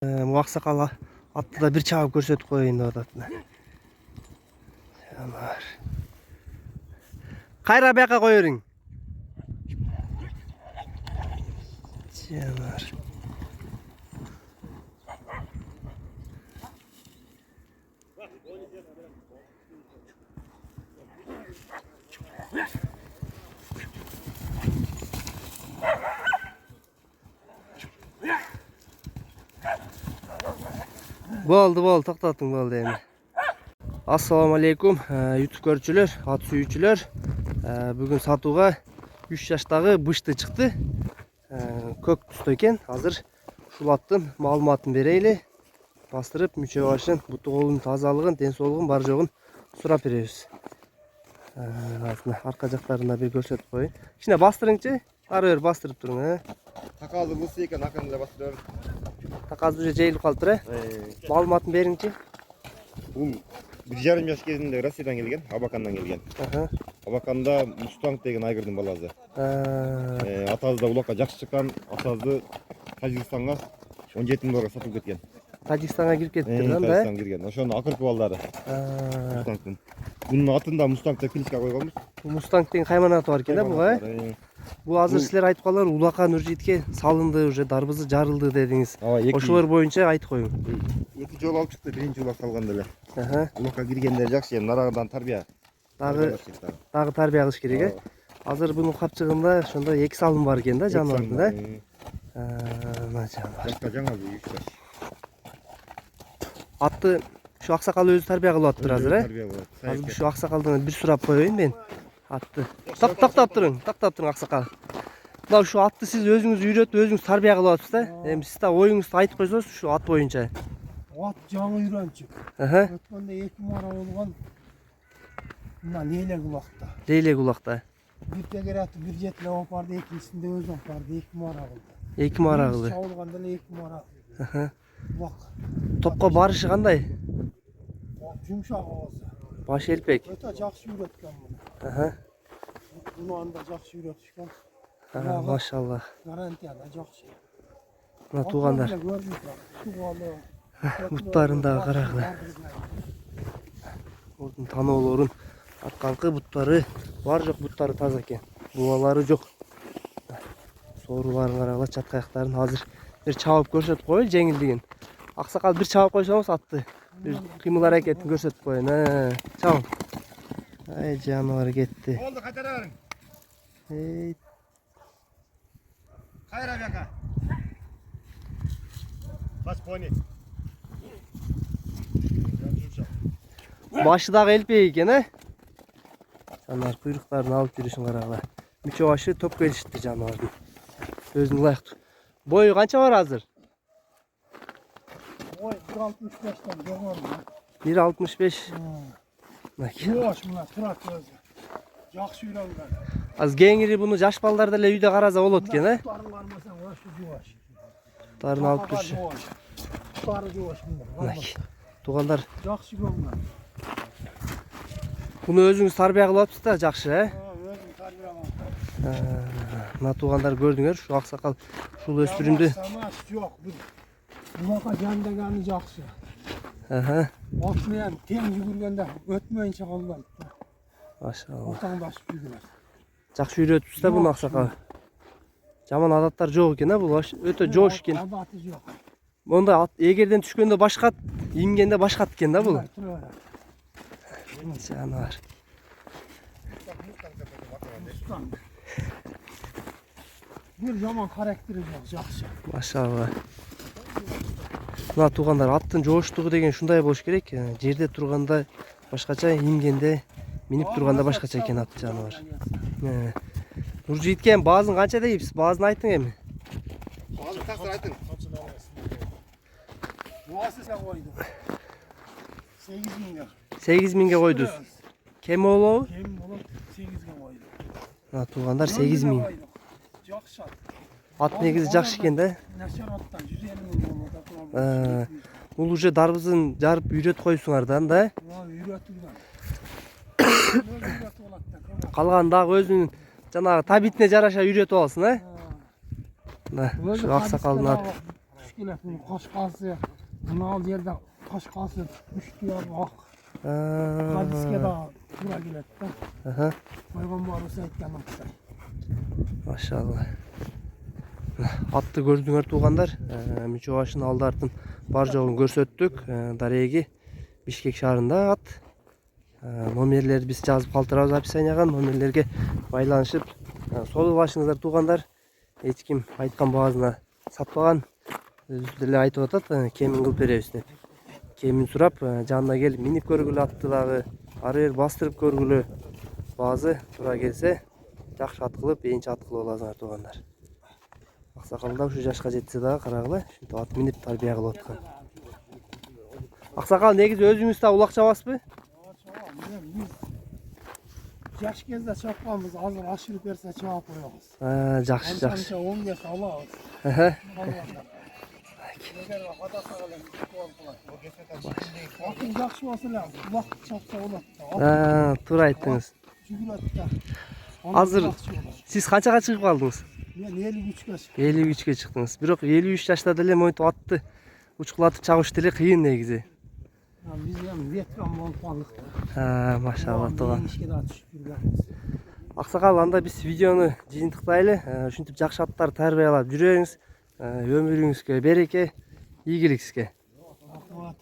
Аксакал атты да бир чабып көрсөтүп коеюн деп атат. Кайра бияка кое бериң. Жанар. Болду, токтотуң болду эми. Ассаламу алейкум, YouTube көрүүчүлөр, ат сүйүүчүлөр. Бүгүн сатууга 3 жаштагы бышты чыкты. Көк түстө экен. Азыр ушул аттын маалыматын берели. Бастырып, мүчө башын, буту колунун тазалыгын, ден соолугун бар жогун сурап беребиз. Арка жактарына бир көрсөтүп коеюн. Кичине бастырыңчы. Ары бер бастырып туруң, Таказы бузсу экен, акырын эле бастырып. Таказ уже жейилип калыптыр, Маалыматын бериңчи. Бул 1,5 жаш кезинде Россиядан келген, Абакандан келген. Абаканда Мустанг деген айгырдын баласы. Атасы да улакка жакшы чыккан, атасы Тажикстанга 17 миң долларга сатылып кеткен. Тажикстанга кирип кетиптир да? Тажикстанга кирген. Ошонун акыркы балдары. Мустангдын. Бунун атын да Мустанг деп кличка койгонбуз. Мустанг деген кайманаты бар экен да буга? Бул азыр силер айтып калган Улака Нуржитке салынды, уже дарбызы жарылды дедиңиз. Ошолор боюнча айтып коюң. 2 жолу алып чыкты, биринчи улак салганда эле. Улакка киргенде жакшы, эми нарадан тарбия. Дагы тарбия кылыш керек, э? Азыр бунун капчыгында ошондо 2 салым бар экен да, жаныбардын да? Жашка жаңа бул 3 жаш. Атты şu Аксакал өзү тарбия кылып атыптыр азыр, э? Тарбия кылат. Азыр şu Аксакалдан бир сурап коеюн мен. Атты. Тактап туруң Аксакал. Мына şu атты сиз өзүңүз үйрөтүп, өзүңүз тарбия кылып атасыз да? Эми сиз да оюңузду айтып койсоңуз şu ат боюнча. At жаңы үйрөнчүк. Өткөндө 2 мара болгон. Мына Лейлек улакта. Лейлек улакта. Бир тегерати бир жетиле алып барды, экинчисинде өзү алып барды, 2 мара кылды. 2 мара кылды. Чабылганда эле 2 мара. Улак. Топко барышы кандай? Жумшак оозу. Баш элпек. Өтө жакшы үйрөткөн муну. Буну анда жакшы үйрөтүшкөн. Машалла. Гарантияда жакшы. Мына туугандар. Буттарындагы карагыла. Ордун таноолорун арканкы буттары бар жок, буттары таза экен. Булалары жок. Сооруларын карагыла, чатка аяктарын азыр бир чабып көрсөтүп коелу жеңилдигин. Аксакал бир чабып койсоңуз атты. Бир кыймыл аракетин көрсөтүп коеюн, Чабың. Ай жаныбар кетти. Болду, кайтара бериң. Кайра бияка. Баш пони. Başı dagы элпек экен, Жанар куйруктарын алып жүрүшүн карагыла. Мүчө башы топ келишти жаныбардын. Өзүнө ылайыктуу. Бою канча бар азыр? Ой, 1.65'ten жогору. 1.65. Жош мына турат өзү. Жакшы үйрөнгөн. Az кеңири буну жаш балдар деле үйдө караса болот экен, Туттарын кармасаң ошо жош. Туттарын алып турчу. Туттары жош мына. Туугандар, Жакшы көргөн. буну өзүңүз тарбия кылып атыпсыз да, жакшы, Өзүм тарбия кылам. Мына туугандар көрдүңөр, şu Аксакал ушул өспүрүмдү. Жок, бул. Булака жандаганы жакшы. От менен тең жүгүргөндө өтмөйүнчө калбайт да. Машалла. Отаңдашып жүгүрөт. Жакшы үйрөтүпсүз да буну Аксакал. Жаман адаттар жок экен, бул өтө жош экен. Адаты жок. Монда эгерден түшкөндө башкат, имгенде башкат экен да бул. Жанар. Бир жаман характери жок, жакшы. Машалла. Мына туугандар, аттын жооштугу деген ушундай болуш керек. Жерде турганда башкача, имгенде, минип турганда башкача экен ат жаныбар. Нуржиткен баазын канча дейбиз? Баазын айтың эми. Баазын такыр айтың. Буасы койду. 8 миңге. 8 миңге койдуз. Кем болобу? Кем болот 8ге койду. Мына туугандар 8 миң. Жакшы. Ат негизи жакшы экен да. Начар аттан 150 миң болот. Бул уже дарбызын жарып үйрөтүп коюпсуңар да, Үйрөтүлгөн. Калган дагы өзүнүн жанагы табитине жараша үйрөтүп алсын, Мына şu Аксакалдын аты. kelet. Bunun kaşkası. Bunu al yerde kaşkası düştü ya bak. Hadiske daha bura kelet de. Aha. Peygamber Hüseyin'den atsa. Maşallah. Atты көрдүңөр туугандар. Мүчө башын алды артын бар жогун көрсөттүк. Дареги Бишкек шаарында ат. Номерлерди биз жазып калтырабыз описанияга. Номерлерге байланышып сотуп алышыңыздар туугандар. Эч ким айткан баасына сатпаган. Өзү деле айтып атат, кемин кылып беребиз деп. Кемин сурап, жанына келип минип көргүлө атты дагы, ары бери бастырып көргүлө. Баазы туура келсе, жакшы ат кылып, эйинчи ат кылып аласыңар туугандар. Аксакал да ушу жашка жетсе дагы карагыла, ушинтип ат минип тарбия кылып аткан. Аксакал негизи өзүңүз да улак чабасызбы? Yaş gezde çapmamız hazır aşırı berse çabuk koyuyoruz. Жакшы, жакшы. Anca 10 yaş alağız. Bakın yakşı olsa lazım. Vakit çapsa olur. Туура айттыңыз. Cügülatta. Азыр сиз канчага чыгып калдыңыз? Ben 53'e çıktım. 53'e чыктыңыз. Бирок 53 жашта деле монтип атты учкулатып чабыш деле кыйын негизи. Biz hem veteran montanlıkta. Машалла тууган. İşe daha düşüp yürüyoruz. Аксакал, анда биз видеону жыйынтыктайлы. Ушинтип жакшы аттар тарбиялап жүрөңүз. Өмүрүңүзгө береке, ийгилик сизге. Rahmat.